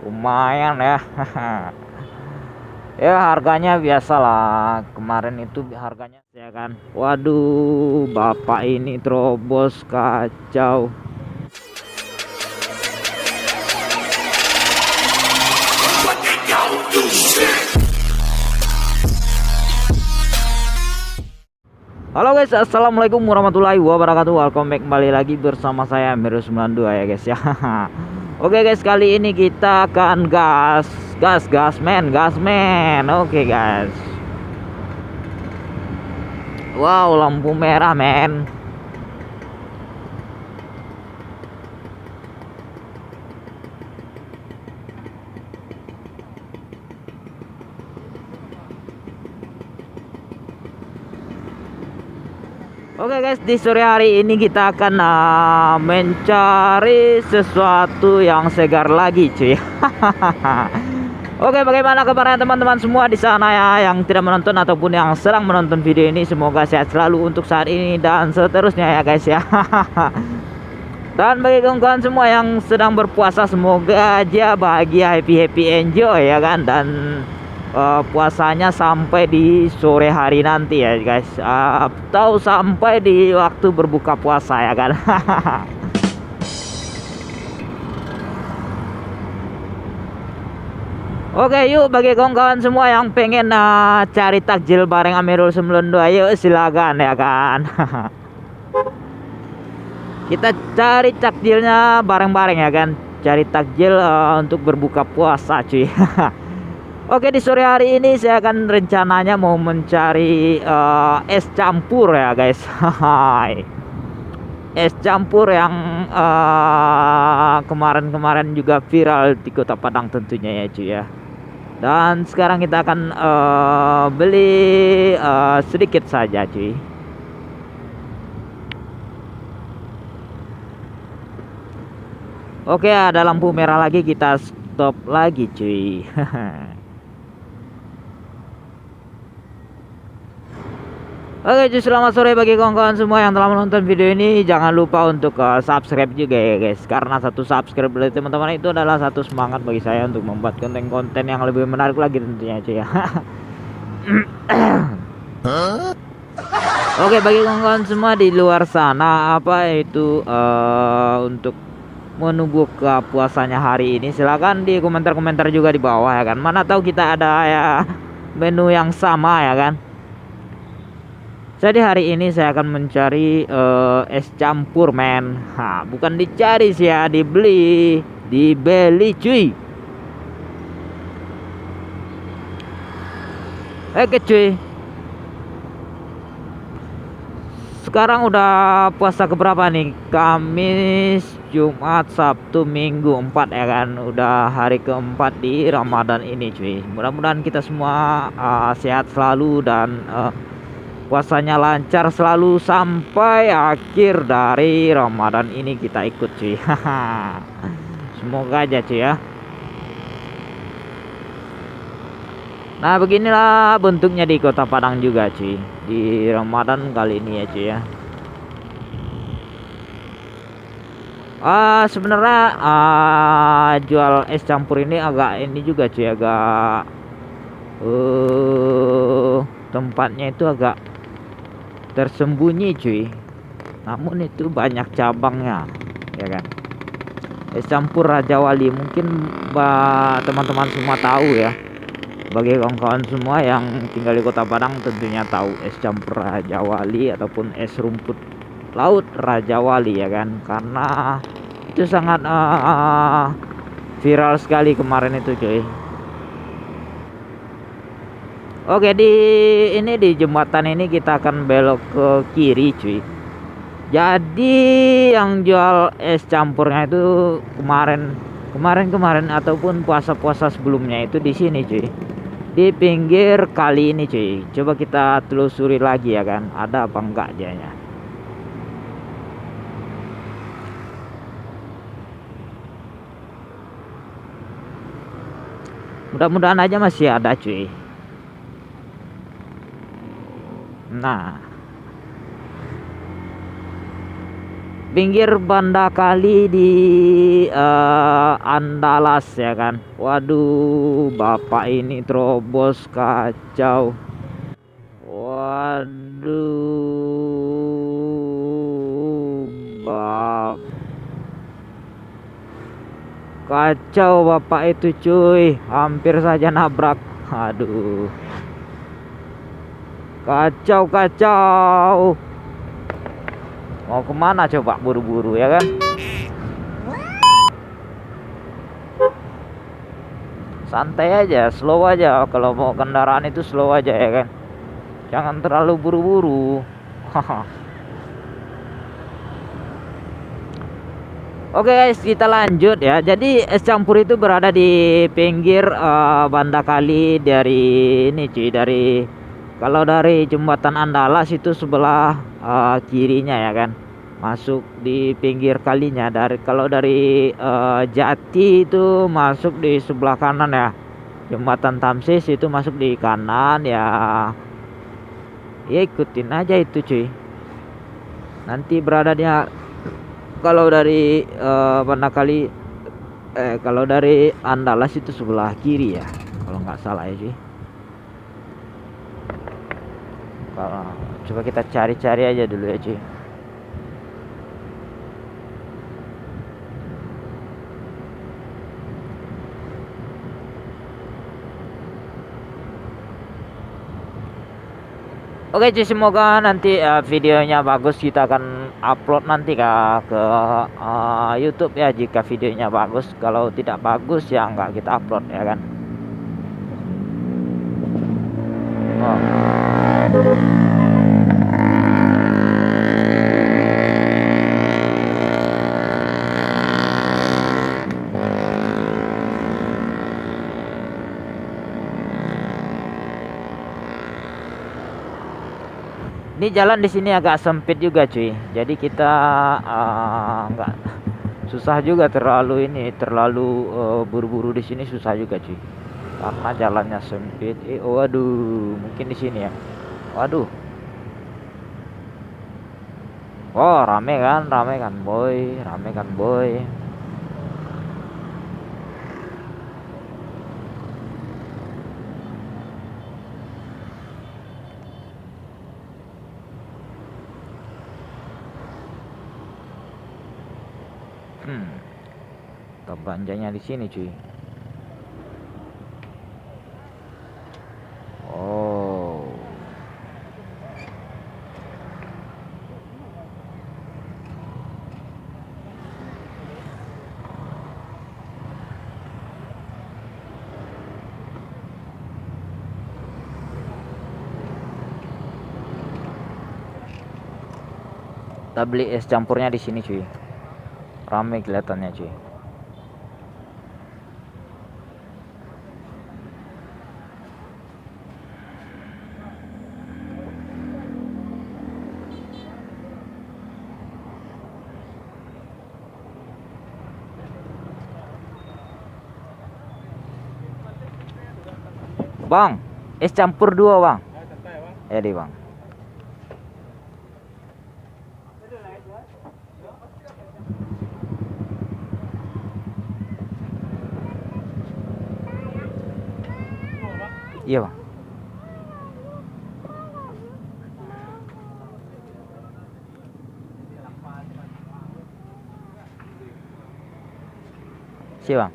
lumayan ya. Ya harganya biasalah, kemarin itu harganya ya kan. Waduh, bapak ini terobos kacau. Halo guys, assalamualaikum warahmatullahi wabarakatuh. Welcome back, kembali lagi bersama saya Miru92 ya guys ya. Oke guys, kali ini kita akan gas men. Oke guys. Wow, lampu merah men. Oke guys, di sore hari ini kita akan mencari sesuatu yang segar lagi cuy. Oke, bagaimana kabarnya teman-teman semua di sana ya, yang tidak menonton ataupun yang sedang menonton video ini, semoga sehat selalu untuk saat ini dan seterusnya ya guys ya. Dan bagi kawan-kawan semua yang sedang berpuasa, semoga aja bahagia, happy enjoy ya kan, dan puasanya sampai di sore hari nanti ya guys, atau sampai di waktu berbuka puasa ya kan. Oke, yuk bagi kawan-kawan semua yang pengen cari takjil bareng Amirul92, yuk silakan ya kan. Kita cari takjilnya bareng-bareng ya kan, cari takjil untuk berbuka puasa cuy. Oke, di sore hari ini saya akan rencananya mau mencari es campur ya guys. Es campur yang kemarin-kemarin juga viral di Kota Padang tentunya ya cuy ya. Dan sekarang kita akan beli sedikit saja cuy. Oke, ada lampu merah lagi, kita stop lagi cuy. Oke, selamat sore bagi kawan-kawan semua yang telah menonton video ini. Jangan lupa untuk subscribe juga ya guys, karena satu subscribe dari teman-teman itu adalah satu semangat bagi saya untuk membuat konten-konten yang lebih menarik lagi tentunya cuy ya. Oke, bagi kawan-kawan semua di luar sana, apa itu untuk menunggu ke puasanya hari ini, silahkan di komentar-komentar juga di bawah ya kan. Mana tahu kita ada ya menu yang sama ya kan. Jadi hari ini saya akan mencari es campur men. Bukan dicari sih ya, dibeli cuy. Oke cuy. Sekarang udah puasa keberapa nih? Kamis, Jumat, Sabtu, Minggu 4 ya kan. Udah hari keempat di Ramadan ini cuy. Mudah-mudahan kita semua sehat selalu dan puasanya lancar selalu sampai akhir dari Ramadan ini kita ikut cuy. Semoga aja cuy ya. Nah, beginilah bentuknya di Kota Padang juga cuy, di Ramadan kali ini ya cuy ya. Sebenarnya jual es campur ini agak ini juga cuy, agak tempatnya itu agak tersembunyi cuy, namun itu banyak cabangnya ya kan. Es campur Raja Wali, mungkin teman-teman semua tahu ya. Bagi kawan-kawan semua yang tinggal di Kota Padang tentunya tahu es campur Raja Wali ataupun es rumput laut Raja Wali ya kan, karena itu sangat viral sekali kemarin itu cuy. Oke, di jembatan ini kita akan belok ke kiri cuy. Jadi yang jual es campurnya itu kemarin ataupun puasa-puasa sebelumnya itu di sini cuy, di pinggir kali ini cuy. Coba kita telusuri lagi ya kan, ada apa enggak jadinya. Mudah-mudahan aja masih ada cuy. Nah, pinggir Banda Kali di Andalas ya kan. Waduh, bapak ini terobos kacau. Waduh, kacau bapak itu cuy, hampir saja nabrak. Aduh, kacau. Mau kemana coba buru-buru ya kan? Santai aja, slow aja. Kalau mau kendaraan itu slow aja ya kan. Jangan terlalu buru-buru. Oke guys, kita lanjut ya. Jadi es campur itu berada di pinggir Banda Kali dari ini cuy, dari kalau dari jembatan Andalas itu sebelah kirinya ya kan. Masuk di pinggir kalinya. Kalau dari Jati itu masuk di sebelah kanan ya. Jembatan Tamsis itu masuk di kanan ya. Ya ikutin aja itu cuy. Nanti beradanya kalau dari Banda Kali kalau dari Andalas itu sebelah kiri ya, kalau nggak salah ya cuy. Coba kita cari-cari aja dulu ya cuy. Oke cuy, semoga nanti videonya bagus. Kita akan upload nanti ke YouTube ya jika videonya bagus. Kalau tidak bagus ya nggak kita upload ya kan. Ini jalan di sini agak sempit juga cuy. Jadi kita nggak susah juga terlalu buru-buru di sini, susah juga cuy. Karena jalannya sempit. Waduh, mungkin di sini ya. Waduh. Oh, rame kan boy. Kita belanjanya di sini cuy. Oh, kita beli es campurnya di sini cuy. Rame kelihatannya cuy. Bang, es campur 2 bang. Ya deh bang. Iya bang. Siap bang.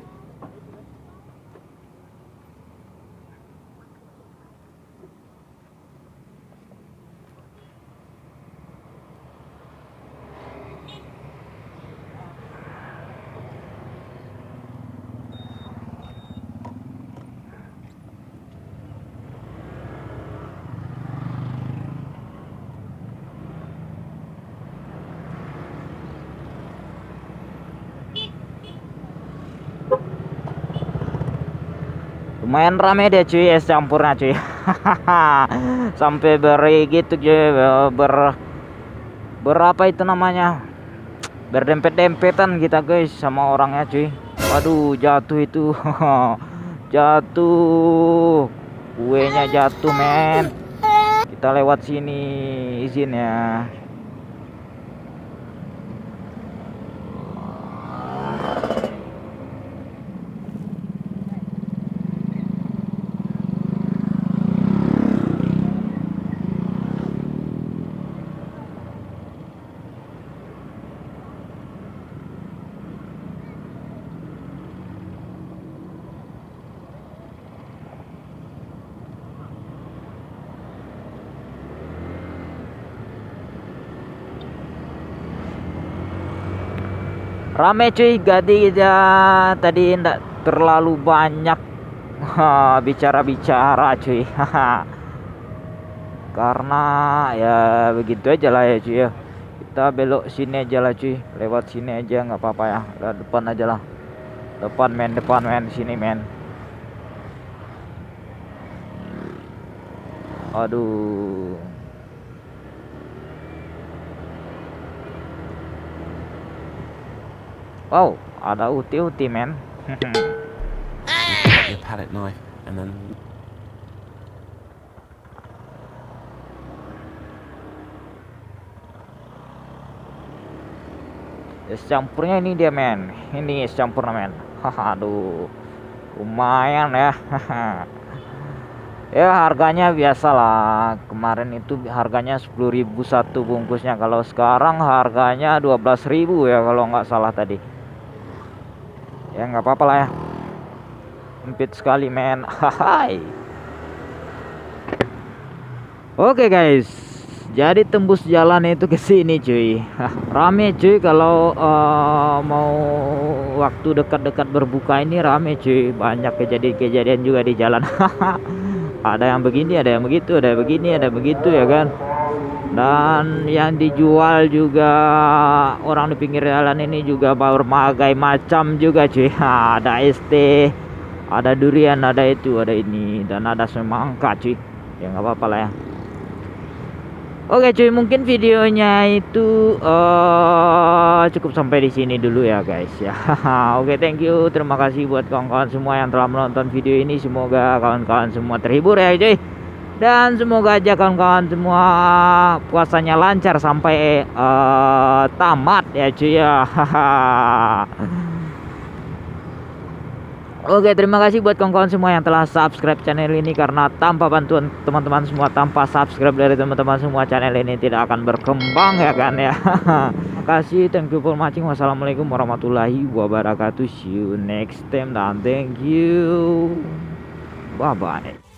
Lumayan rame deh cuy es campurnya cuy. Sampai beri gitu cuy, berapa itu namanya, berdempet-dempetan kita guys sama orangnya cuy. Waduh, jatuh itu. Jatuh, kuenya jatuh men. Kita lewat sini, izin ya. rame cuy. Jadi ya tadi ndak terlalu banyak bicara-bicara cuy. Karena ya begitu aja lah ya cuy ya. Kita belok sini aja lah cuy, lewat sini aja nggak apa-apa ya. Udah depan aja lah, depan men sini men. Aduh, wow, ada uti men. Your palette knife and then Es campurnya ini dia men, ini es campurnya men. Aduh, lumayan ya. Ya harganya biasalah, kemarin itu harganya 10.000 satu bungkusnya, kalau sekarang harganya 12.000 ya kalau nggak salah tadi. Ya nggak apa-apa lah ya, sempit sekali men. Hai. Oke guys, jadi tembus jalan itu ke sini cuy. Rame cuy kalau mau waktu dekat-dekat berbuka ini, rame cuy, banyak kejadian-kejadian juga di jalan. Ada yang begini, ada yang begitu, ada yang begini, ada begitu ya kan. Dan yang dijual juga orang di pinggir jalan ini juga berbagai macam juga cuy. Ada ST, ada durian, ada itu, ada ini, dan ada semangka cuy. Ya nggak apa-apa lah ya. Oke cuy, mungkin videonya itu cukup sampai di sini dulu ya guys ya. Oke, thank you, terima kasih buat kawan-kawan semua yang telah menonton video ini. Semoga kawan-kawan semua terhibur ya cuy, dan semoga aja kawan-kawan semua puasanya lancar sampai tamat ya cuy ya. Oke, terima kasih buat kawan-kawan semua yang telah subscribe channel ini, karena tanpa bantuan teman-teman semua, tanpa subscribe dari teman-teman semua, channel ini tidak akan berkembang ya kan ya. Terima kasih, thank you for watching. Wassalamualaikum warahmatullahi wabarakatuh. See you next time dan thank you. Bye bye.